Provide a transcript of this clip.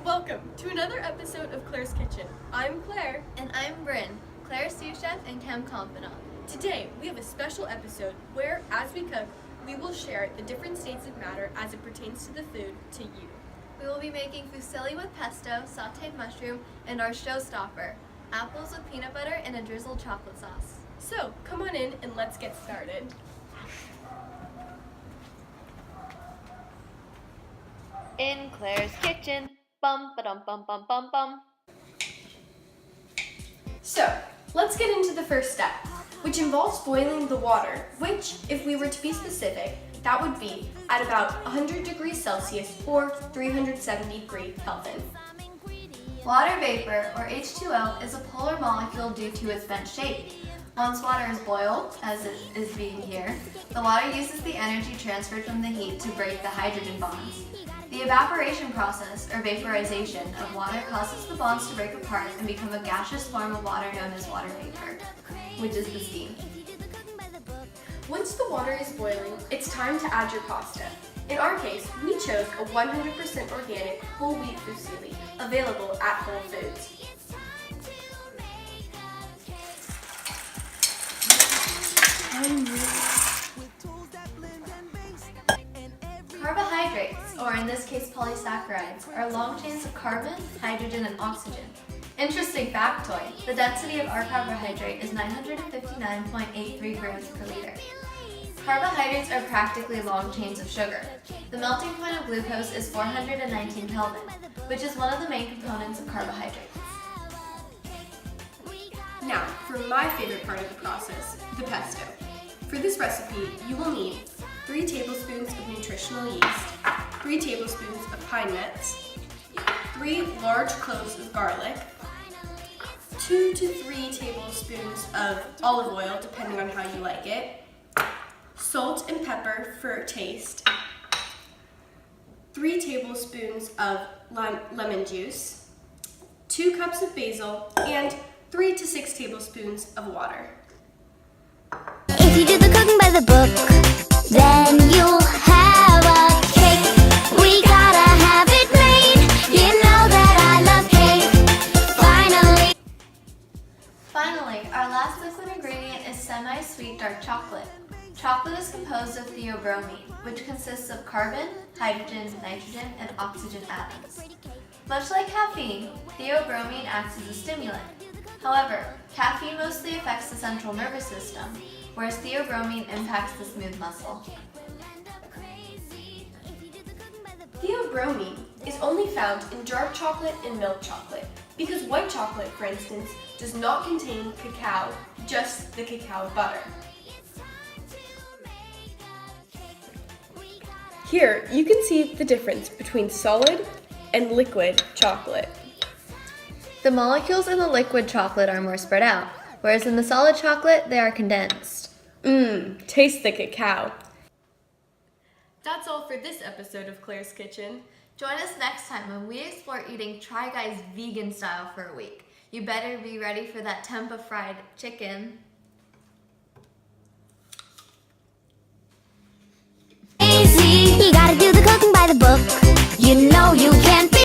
Welcome to another episode of Clare's Kitchen. I'm Claire. And I'm Bryn, Clare's sous chef and chem confidant. Today, we have a special episode where, as we cook, we will share the different states of matter as it pertains to the food to you. We will be making fusilli with pesto, sauteed mushroom, and our showstopper, apples with peanut butter and a drizzled chocolate sauce. So, come on in and let's get started. In Clare's kitchen, bum ba-dum bum bum bum bum. So, let's get into the first step, which involves boiling the water, which, if we were to be specific, that would be at about 100 degrees Celsius or 370 Kelvin. Water vapor, or H2O, is a polar molecule due to its bent shape. Once water is boiled, as it is being here, the water uses the energy transferred from the heat to break the hydrogen bonds. The evaporation process, or vaporization, of water causes the bonds to break apart and become a gaseous form of water known as water vapor, which is the steam. Once the water is boiling, it's time to add your pasta. In our case, we chose a 100% organic whole wheat fusilli, available at Whole Foods. Carbohydrates, or in this case polysaccharides, are long chains of carbon, hydrogen, and oxygen. Interesting factoid, the density of our carbohydrate is 959.83 grams per liter. Carbohydrates are practically long chains of sugar. The melting point of glucose is 419 Kelvin, which is one of the main components of carbohydrates. Now, for my favorite part of the process, the pesto. For this recipe, you will need 3 tablespoons of nutritional yeast, 3 tablespoons of pine nuts, 3 large cloves of garlic, 2 to 3 tablespoons of olive oil, depending on how you like it, salt and pepper for taste, 3 tablespoons of lemon juice, 2 cups of basil, and 3 to 6 tablespoons of water. If you do the cooking by the book, then you'll have a cake. We gotta have it made. You know that I love cake. Finally, our last liquid ingredient is semi-sweet dark chocolate. Chocolate is composed of theobromine, which consists of carbon, hydrogen, nitrogen, and oxygen atoms. Much like caffeine, theobromine acts as a stimulant. However, caffeine mostly affects the central nervous system, whereas theobromine impacts the smooth muscle. Theobromine is only found in dark chocolate and milk chocolate, because white chocolate, for instance, does not contain cacao, just the cacao butter. Here, you can see the difference between solid and liquid chocolate. The molecules in the liquid chocolate are more spread out, whereas in the solid chocolate, they are condensed. Taste the cacao. That's all for this episode of Clare's Kitchen. Join us next time when we explore eating Try Guys vegan style for a week. You better be ready for that tempeh fried chicken. Easy, you gotta do the cooking by the book. You know you can't be